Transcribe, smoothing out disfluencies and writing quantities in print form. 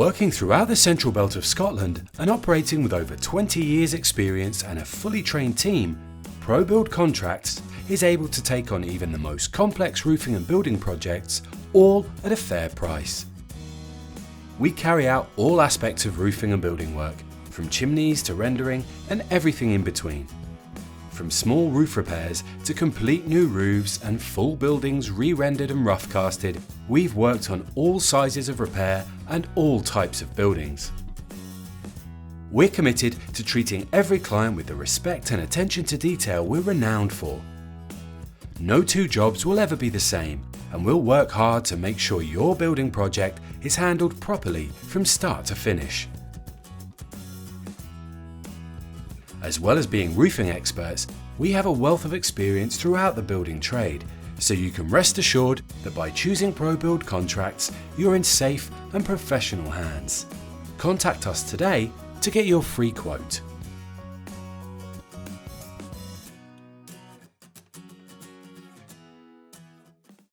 Working throughout the central belt of Scotland and operating with over 20 years experience and a fully trained team, Probuild Contracts is able to take on even the most complex roofing and building projects, all at a fair price. We carry out all aspects of roofing and building work, from chimneys to rendering and everything in between. From small roof repairs to complete new roofs and full buildings re-rendered and rough casted, we've worked on all sizes of repair and all types of buildings. We're committed to treating every client with the respect and attention to detail we're renowned for. No two jobs will ever be the same, and we'll work hard to make sure your building project is handled properly from start to finish. As well as being roofing experts, we have a wealth of experience throughout the building trade, so you can rest assured that by choosing Probuild Contracts, you're in safe and professional hands. Contact us today to get your free quote.